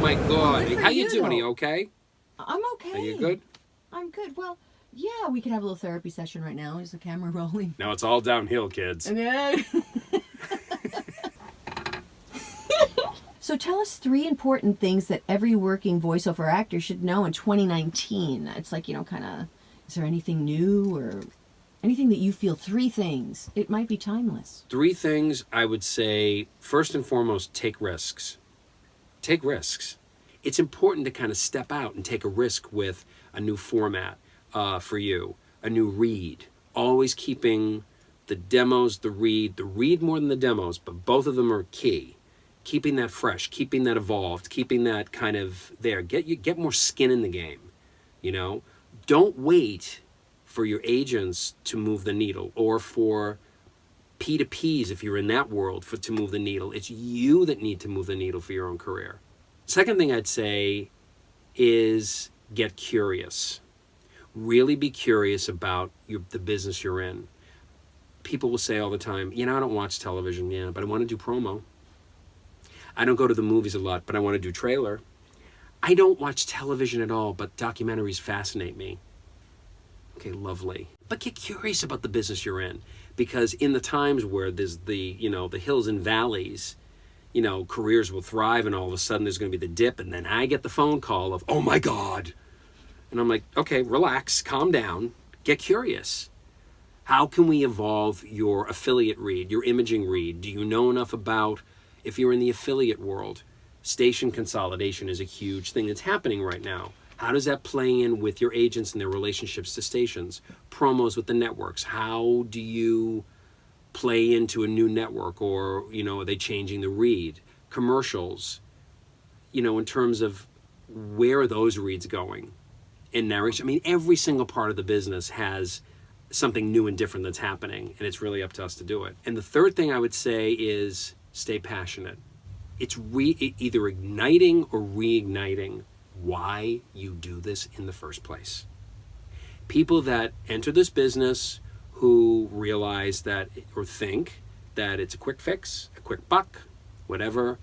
my God. Good for How you doing? Are you. you okay? I'm okay. Are you good? I'm good. Well, yeah, we could have a little therapy session right now. Is the camera rolling? Now it's all downhill, kids. Yeah. So tell us 3 important things that every working voiceover actor should know in 2019. It's like, kind of, is there anything new or anything that you feel? 3 things. It might be timeless. 3 things I would say, first and foremost, take risks. Take risks. It's important to kind of step out and take a risk with a new format for you, a new read. Always keeping the demos, the read more than the demos, but both of them are key. Keeping that fresh, keeping that evolved, keeping that kind of there. Get more skin in the game, Don't wait for your agents to move the needle, or for P2Ps, if you're in that world, to move the needle. It's you that need to move the needle for your own career. Second thing I'd say is get curious. Really be curious about the business you're in. People will say all the time, I don't watch television, but I want to do promo. I don't go to the movies a lot, but I want to do trailer. I don't watch television at all, but documentaries fascinate me. Okay, lovely. But get curious about the business you're in, because in the times where there's the hills and valleys, careers will thrive, and all of a sudden there's going to be the dip, and then I get the phone call of, oh my God. And I'm like, okay, relax, calm down, get curious. How can we evolve your affiliate read, your imaging read? Do you know enough about, if you're in the affiliate world, station consolidation is a huge thing that's happening right now. How does that play in with your agents and their relationships to stations? Promos with the networks. How do you play into a new network, or, are they changing the read? Commercials, in terms of where are those reads going? In narration, every single part of the business has something new and different that's happening, and it's really up to us to do it. And the third thing I would say is stay passionate. It's either igniting or reigniting why you do this in the first place. People that enter this business who realize that, or think that it's a quick fix, a quick buck, whatever,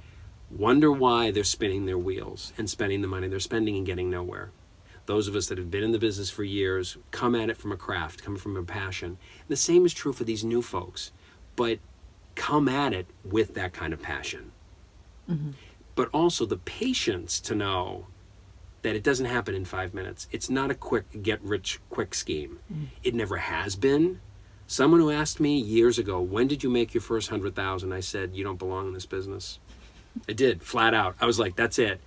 wonder why they're spinning their wheels and spending the money they're spending and getting nowhere. Those of us that have been in the business for years come at it from a craft, come from a passion. And the same is true for these new folks, but come at it with that kind of passion. Mm-hmm. But also the patience to know that it doesn't happen in 5 minutes. It's not a quick get-rich-quick scheme. Mm-hmm. It never has been. Someone who asked me years ago, when did you make your first 100,000? I said, you don't belong in this business. I did, flat out. I was like, that's it.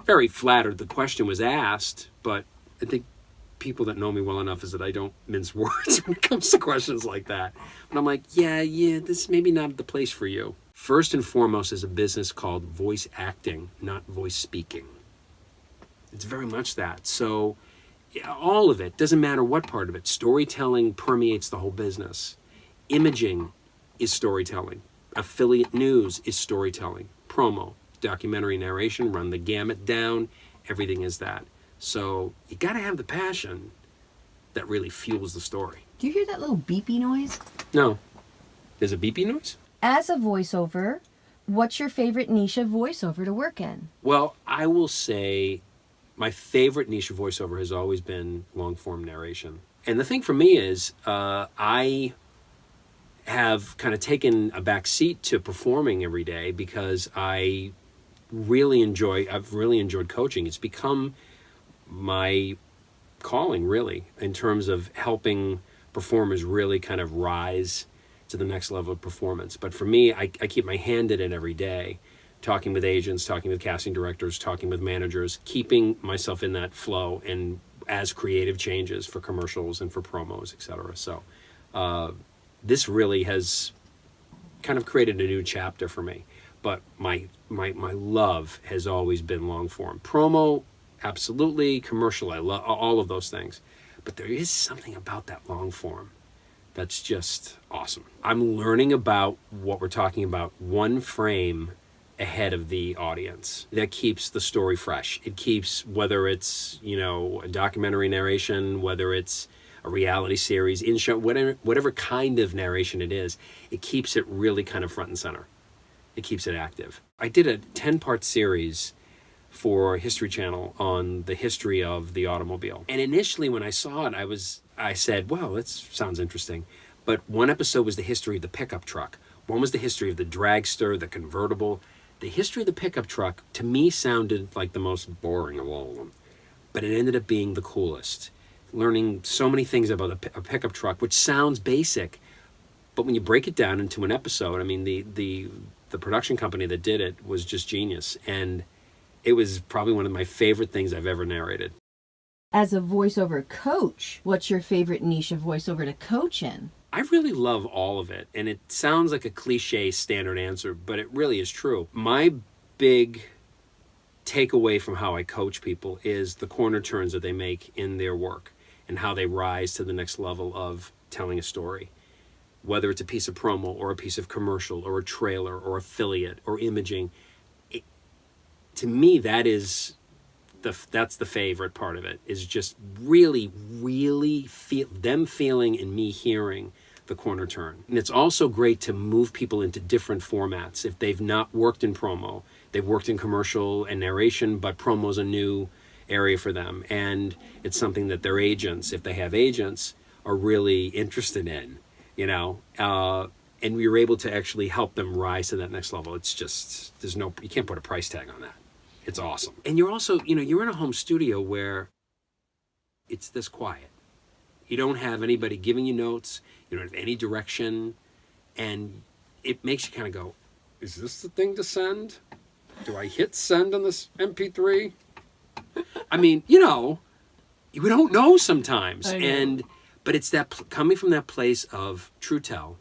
Very flattered the question was asked, but I think people that know me well enough is that I don't mince words when it comes to questions like that. But I'm like, yeah, this is maybe not the place for you. First and foremost is a business called voice acting, not voice speaking. It's very much that. So all of it, doesn't matter what part of it, storytelling permeates the whole business. Imaging is storytelling. Affiliate news is storytelling. Promo, documentary narration, run the gamut down, everything is that. So you got to have the passion that really fuels the story. Do you hear that little beepy noise? No. There's a beepy noise? As a voiceover, what's your favorite niche of voiceover to work in? Well, I will say my favorite niche of voiceover has always been long-form narration. And the thing for me is I have kind of taken a back seat to performing every day because I've really enjoyed coaching. It's become my calling, really, in terms of helping performers really kind of rise to the next level of performance. But for me, I keep my hand in it every day, talking with agents, talking with casting directors, talking with managers, keeping myself in that flow and as creative changes for commercials and for promos, etc. So this really has kind of created a new chapter for me. But my love has always been long form. Promo, absolutely. Commercial, I love all of those things. But there is something about that long form that's just awesome. I'm learning about what we're talking about one frame ahead of the audience. That keeps the story fresh. It keeps, whether it's, a documentary narration, whether it's a reality series, in-show, whatever kind of narration it is, it keeps it really kind of front and center. It keeps it active. I did a 10-part series for History Channel on the history of the automobile. And initially when I saw it, I said, well, that sounds interesting. But one episode was the history of the pickup truck. One was the history of the dragster, the convertible. The history of the pickup truck, to me, sounded like the most boring of all of them. But it ended up being the coolest. Learning so many things about a pickup truck, which sounds basic, but when you break it down into an episode, I mean, the production company that did it was just genius. And it was probably one of my favorite things I've ever narrated. As a voiceover coach, what's your favorite niche of voiceover to coach in? I really love all of it. And it sounds like a cliche standard answer, but it really is true. My big takeaway from how I coach people is the corner turns that they make in their work and how they rise to the next level of telling a story. Whether it's a piece of promo or a piece of commercial or a trailer or affiliate or imaging, to me, that's the favorite part of it, is just really, really them feeling and me hearing the corner turn. And it's also great to move people into different formats. If they've not worked in promo, they've worked in commercial and narration, but promo's a new area for them. And it's something that their agents, if they have agents, are really interested in, and we were able to actually help them rise to that next level. It's just, you can't put a price tag on that. It's awesome. And you're also, you're in a home studio where it's this quiet. You don't have anybody giving you notes. You don't have any direction. And it makes you kind of go, is this the thing to send? Do I hit send on this MP3? I mean, we don't know sometimes. But it's that coming from that place of TrueTell,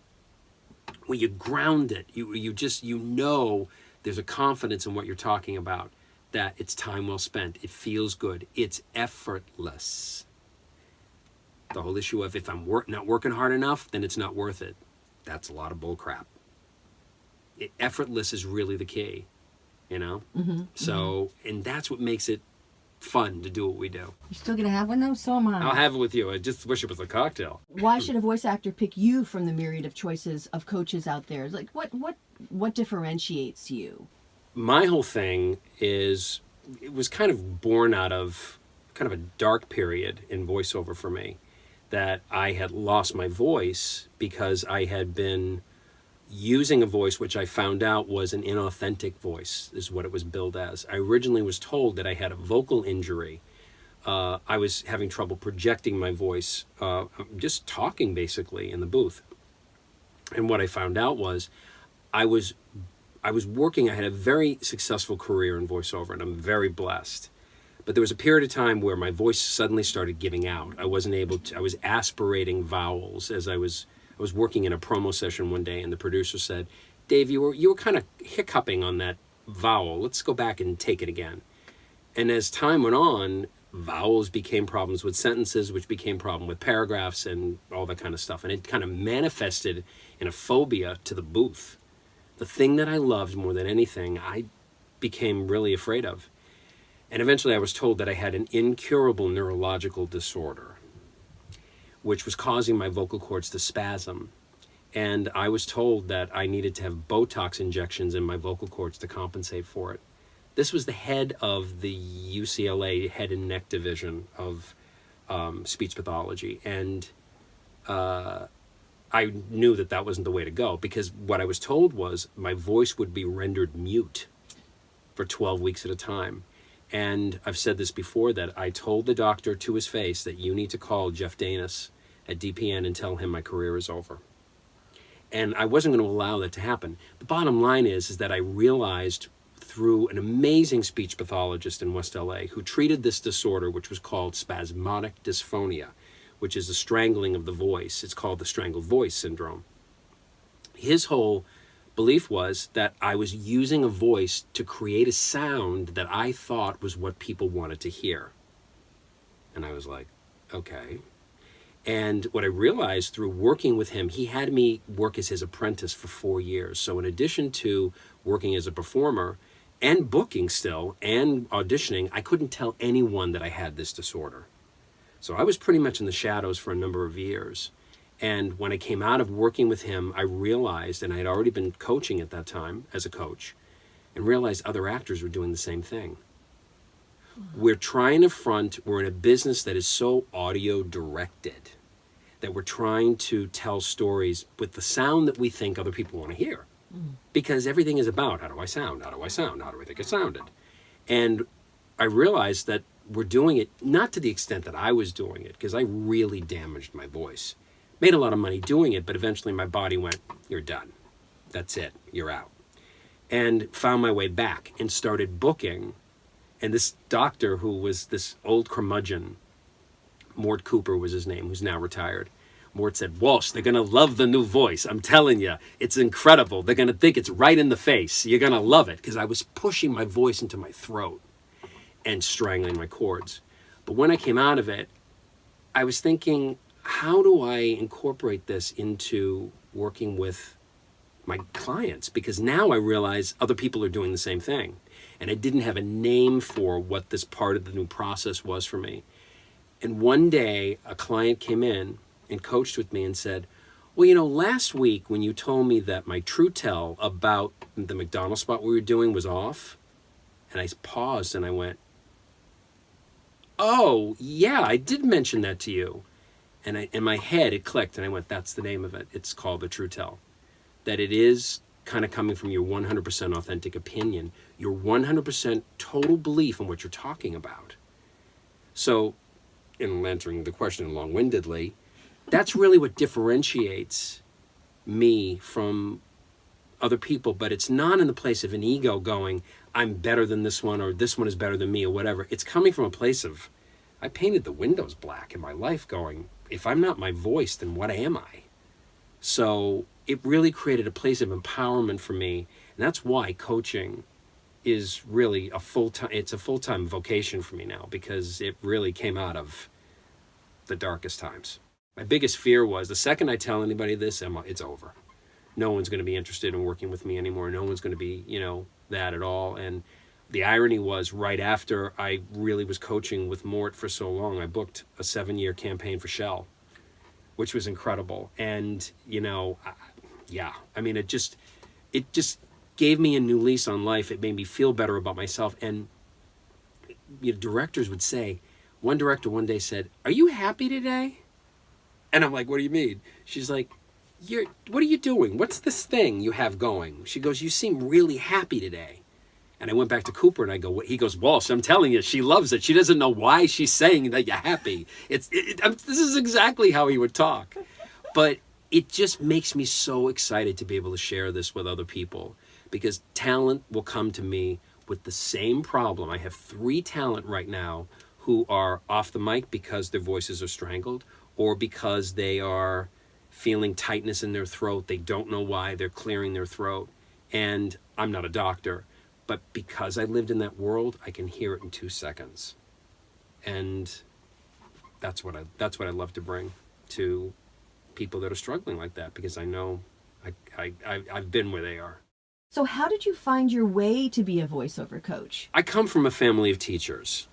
where you ground it. You know there's a confidence in what you're talking about, that it's time well spent. It feels good. It's effortless. The whole issue of if I'm not working hard enough, then it's not worth it. That's a lot of bull crap. Effortless is really the key, So, and that's what makes it fun to do what we do. You're still gonna have one though? So am I. I'll have it with you. I just wish it was a cocktail. Why should a voice actor pick you from the myriad of choices of coaches out there? Like what differentiates you? My whole thing is, it was kind of born out of kind of a dark period in voiceover for me, that I had lost my voice because I had been using a voice which I found out was an inauthentic voice, is what it was billed as. I originally was told that I had a vocal injury. I was having trouble projecting my voice, just talking basically in the booth. And what I found out was I was working, I had a very successful career in voiceover, and I'm very blessed. But there was a period of time where my voice suddenly started giving out. I wasn't able to, I was aspirating vowels as I was working in a promo session one day, and the producer said, Dave, you were kind of hiccuping on that vowel. Let's go back and take it again. And as time went on, vowels became problems with sentences, which became problem with paragraphs and all that kind of stuff. And it kind of manifested in a phobia to the booth. The thing that I loved more than anything, I became really afraid of. And eventually I was told that I had an incurable neurological disorder, which was causing my vocal cords to spasm. And I was told that I needed to have Botox injections in my vocal cords to compensate for it. This was the head of the UCLA Head and Neck Division of speech pathology. And I knew that that wasn't the way to go, because what I was told was my voice would be rendered mute for 12 weeks at a time. And I've said this before, that I told the doctor to his face that you need to call Jeff Danis at DPN and tell him my career is over. And I wasn't going to allow that to happen. The bottom line is that I realized through an amazing speech pathologist in West LA who treated this disorder, which was called spasmodic dysphonia, which is the strangling of the voice. It's called the strangled voice syndrome. His whole belief was that I was using a voice to create a sound that I thought was what people wanted to hear. And I was like, okay. And what I realized through working with him, he had me work as his apprentice for 4 years. So in addition to working as a performer and booking still and auditioning, I couldn't tell anyone that I had this disorder. So I was pretty much in the shadows for a number of years. And when I came out of working with him, I realized, and I had already been coaching at that time as a coach, and realized other actors were doing the same thing. We're we're in a business that is so audio directed that we're trying to tell stories with the sound that we think other people want to hear. Because everything is about, how do I sound? How do I sound? How do I think it sounded? And I realized that we're doing it not to the extent that I was doing it, because I really damaged my voice. Made a lot of money doing it, but eventually my body went, you're done. That's it. You're out. And found my way back and started booking. And this doctor, who was this old curmudgeon, Mort Cooper was his name, who's now retired. Mort said, Walsh, they're going to love the new voice. I'm telling you, it's incredible. They're going to think it's right in the face. You're going to love it. Because I was pushing my voice into my throat and strangling my cords. But when I came out of it, I was thinking, how do I incorporate this into working with my clients? Because now I realize other people are doing the same thing. And I didn't have a name for what this part of the new process was for me. And one day, a client came in and coached with me and said, well, you know, last week when you told me that my TrueTell about the McDonald's spot we were doing was off, and I paused and I went, oh, yeah, I did mention that to you. And in my head, it clicked, and I went, that's the name of it. It's called the TrueTell. That it is kind of coming from your 100% authentic opinion, your 100% total belief in what you're talking about. So, in answering the question long-windedly, that's really what differentiates me from other people, but it's not in the place of an ego going, I'm better than this one, or this one is better than me, or whatever. It's coming from a place of, I painted the windows black in my life going, if I'm not my voice, then what am I? So it really created a place of empowerment for me, and that's why coaching is really it's a full-time vocation for me now, because it really came out of the darkest times. My biggest fear was the second I tell anybody this, it's over. No one's going to be interested in working with me anymore. No one's going to be, that at all. And the irony was, right after I really was coaching with Mort for so long, I booked a 7-year campaign for Shell, which was incredible. And, it just gave me a new lease on life. It made me feel better about myself. And directors would say, one director one day said, are you happy today? And I'm like, what do you mean? She's like, what are you doing? What's this thing you have going? She goes, you seem really happy today. And I went back to Cooper and I go, he goes, Walsh, I'm telling you, she loves it. She doesn't know why she's saying that you're happy. This is exactly how he would talk. But it just makes me so excited to be able to share this with other people, because talent will come to me with the same problem. I have 3 talent right now who are off the mic because their voices are strangled, or because they are feeling tightness in their throat. They don't know why. They're clearing their throat. And I'm not a doctor, but because I lived in that world, I can hear it in 2 seconds. And that's what I love to bring to people that are struggling like that, because I know I've been where they are. So how did you find your way to be a voiceover coach? I come from a family of teachers.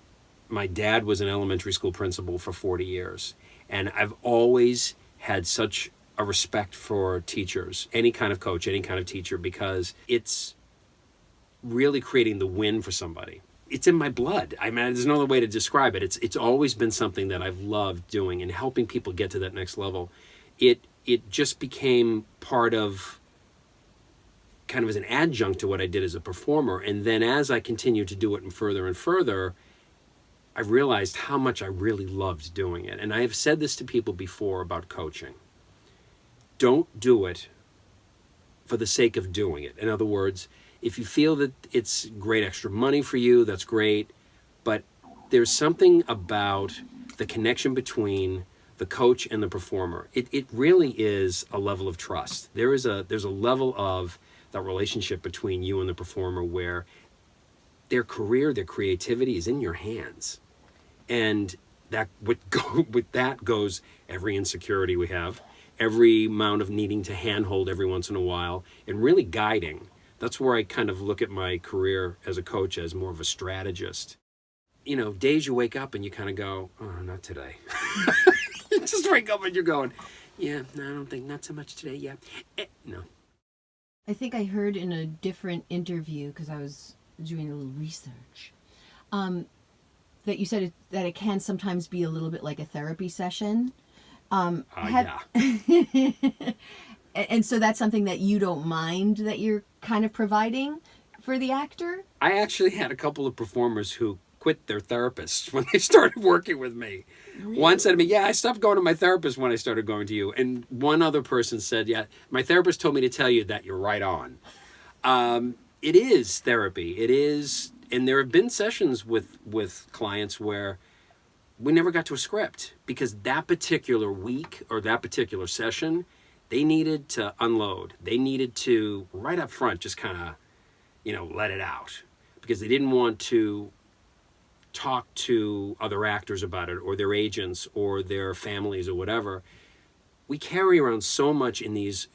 My dad was an elementary school principal for 40 years. And I've always had such a respect for teachers, any kind of coach, any kind of teacher, because it's really creating the win for somebody. It's in my blood. I mean, there's no other way to describe it. It's always been something that I've loved doing, and helping people get to that next level. It just became part of, kind of as an adjunct to what I did as a performer. And then as I continued to do it and further, I realized how much I really loved doing it. And I have said this to people before about coaching. Don't do it for the sake of doing it. In other words, if you feel that it's great extra money for you, that's great. But there's something about the connection between the coach and the performer. It really is a level of trust. There's a level of that relationship between you and the performer where their career, their creativity is in your hands. And that with that goes every insecurity we have, every amount of needing to handhold every once in a while, and really guiding. That's where I kind of look at my career as a coach as more of a strategist. Days you wake up and you kind of go, oh, not today. You just wake up and you're going, yeah, no, I don't think, not so much today, yeah. No. I think I heard in a different interview, because I was doing a little research, that you said that it can sometimes be a little bit like a therapy session. Yeah. And so that's something that you don't mind that you're kind of providing for the actor? I actually had a couple of performers who quit their therapists when they started working with me. Really? One said to me, yeah, I stopped going to my therapist when I started going to you. And one other person said, yeah, my therapist told me to tell you that you're right on. It is therapy. It is, and there have been sessions with clients where we never got to a script because that particular week or that particular session, they needed to unload. They needed to, right up front, just kind of, let it out because they didn't want to talk to other actors about it or their agents or their families or whatever. We carry around so much in these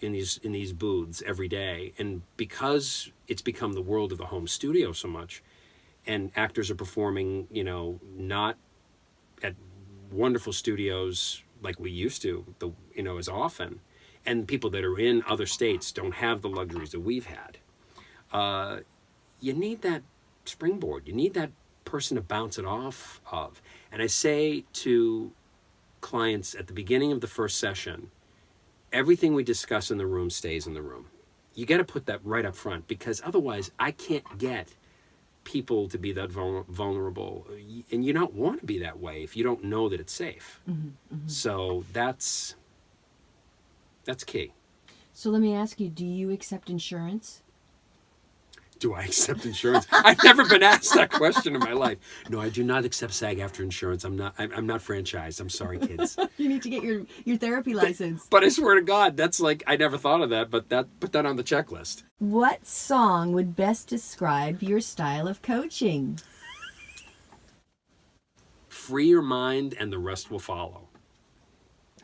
booths every day, and because it's become the world of the home studio so much, and actors are performing, not at wonderful studios like we used to, as often, and people that are in other states don't have the luxuries that we've had. You need that springboard. You need that person to bounce it off of. And I say to clients at the beginning of the first session, everything we discuss in the room stays in the room. You got to put that right up front because otherwise I can't get people to be that vulnerable. And you don't want to be that way if you don't know that it's safe. Mm-hmm, mm-hmm. So that's key. So let me ask you, do you accept insurance? Do I accept insurance? I've never been asked that question in my life. No, I do not accept SAG-AFTRA insurance. I'm not franchised. I'm sorry, kids. You need to get your therapy license. But I swear to God, that's like, I never thought of that, but put that on the checklist. What song would best describe your style of coaching? Free your mind and the rest will follow.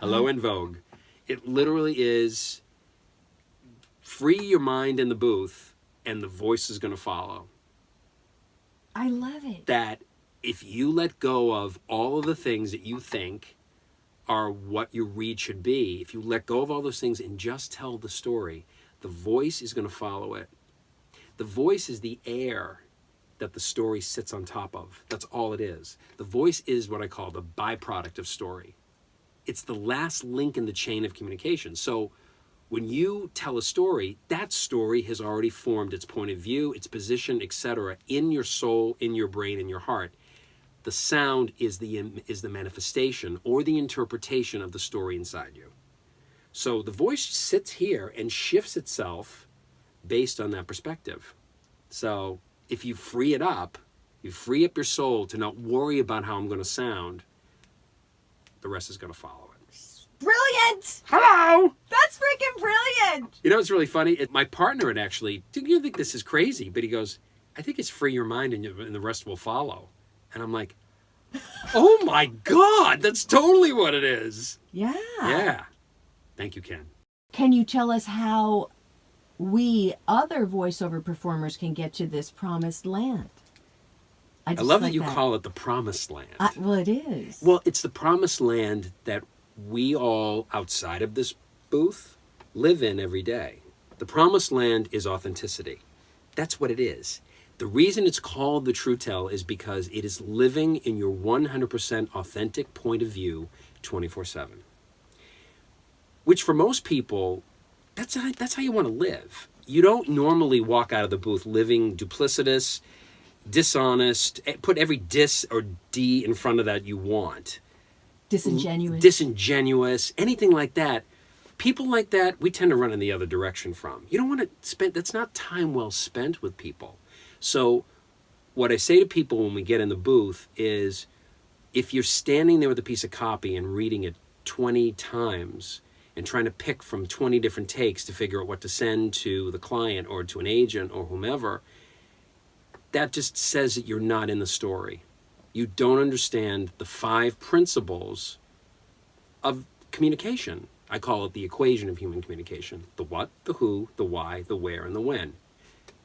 Hello in Vogue. It literally is free your mind in the booth and the voice is going to follow. I love it. That if you let go of all of the things that you think are what your read should be, if you let go of all those things and just tell the story, the voice is going to follow it. The voice is the air that the story sits on top of. That's all it is. The voice is what I call the byproduct of story. It's the last link in the chain of communication. So when you tell a story, that story has already formed its point of view, its position, etc., in your soul, in your brain, in your heart. The sound is the manifestation or the interpretation of the story inside you. So the voice sits here and shifts itself based on that perspective. So if you free it up, you free up your soul to not worry about how I'm going to sound, the rest is going to follow it. Brilliant! Hello! That's freaking brilliant! You know, it's really funny. My partner had actually, do you think this is crazy? But he goes, I think it's free your mind and the rest will follow. And I'm like, oh my God, that's totally what it is. Yeah. Yeah. Thank you, Ken. Can you tell us how we other voiceover performers can get to this promised land? I love that you call it the promised land. Well, it is. Well, it's the promised land that we all outside of this booth live in every day. The promised land is authenticity. That's what it is. The reason it's called the TrueTell is because it is living in your 100% authentic point of view 24/7. Which for most people, that's how you want to live. You don't normally walk out of the booth living duplicitous, dishonest, put every dis or D in front of that you want. Disingenuous, anything like that. People like that, we tend to run in the other direction from. You don't want to spend, that's not time well spent with people. So what I say to people when we get in the booth is, if you're standing there with a piece of copy and reading it 20 times and trying to pick from 20 different takes to figure out what to send to the client or to an agent or whomever, that just says that you're not in the story. You don't understand the 5 principles of communication. I call it the equation of human communication. The what, the who, the why, the where, and the when.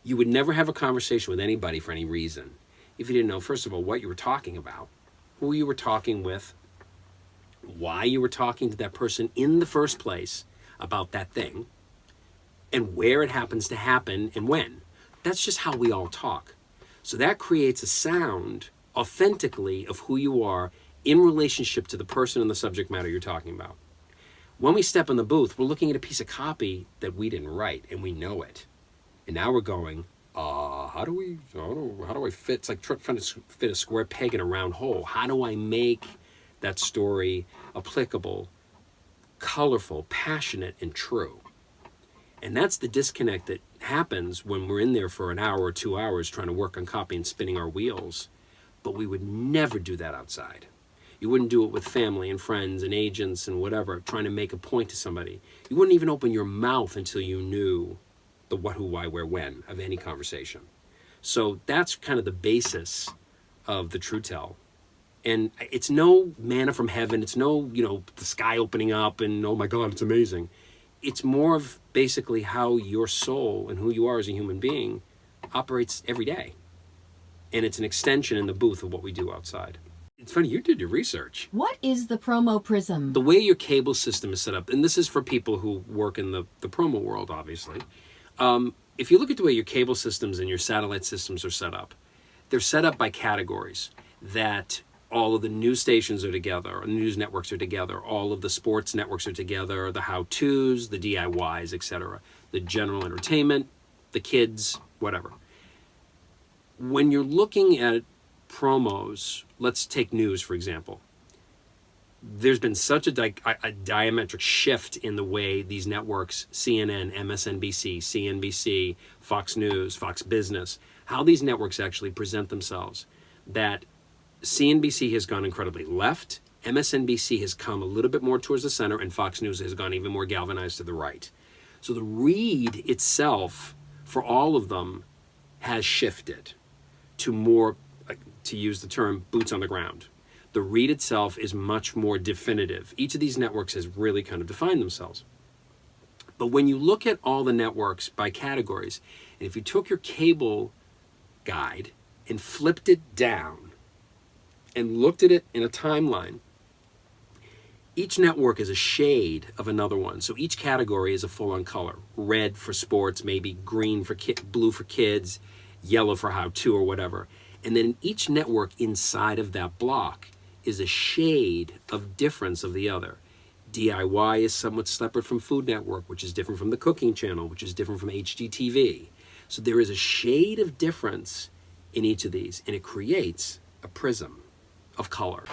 You would never have a conversation with anybody for any reason if you didn't know, first of all, what you were talking about, who you were talking with, why you were talking to that person in the first place about that thing, and where it happens to happen and when. That's just how we all talk. So that creates a sound authentically of who you are in relationship to the person and the subject matter you're talking about. When we step in the booth, we're looking at a piece of copy that we didn't write, and we know it. And now we're going, how do I fit? It's like trying to fit a square peg in a round hole. How do I make that story applicable, colorful, passionate, and true? And that's the disconnect that happens when we're in there for an hour or 2 hours trying to work on copy and spinning our wheels. But we would never do that outside. You wouldn't do it with family and friends and agents and whatever, trying to make a point to somebody. You wouldn't even open your mouth until you knew the what, who, why, where, when of any conversation. So that's kind of the basis of the TrueTell. And it's no manna from heaven. It's no, the sky opening up and, oh my God, it's amazing. It's more of basically how your soul and who you are as a human being operates every day. And it's an extension in the booth of what we do outside. It's funny, you did your research. What is the Promo Prism? The way your cable system is set up, and this is for people who work in the promo world, obviously. If you look at the way your cable systems and your satellite systems are set up, they're set up by categories that all of the news stations are together, news networks are together, all of the sports networks are together, the how-tos, the DIYs, etc., the general entertainment, the kids, whatever. When you're looking at promos, let's take news, for example. There's been such a diametric shift in the way these networks, CNN, MSNBC, CNBC, Fox News, Fox Business, how these networks actually present themselves, that CNBC has gone incredibly left, MSNBC has come a little bit more towards the center, and Fox News has gone even more galvanized to the right. So the read itself for all of them has shifted to more, to use the term, boots on the ground. The read itself is much more definitive. Each of these networks has really kind of defined themselves. But when you look at all the networks by categories, and if you took your cable guide and flipped it down and looked at it in a timeline, each network is a shade of another one. So each category is a full-on color. Red for sports, maybe green for blue for kids, yellow for how-to or whatever. And then each network inside of that block is a shade of difference of the other. DIY is somewhat separate from Food Network, which is different from the Cooking Channel, which is different from HGTV. So there is a shade of difference in each of these, and it creates a prism of color.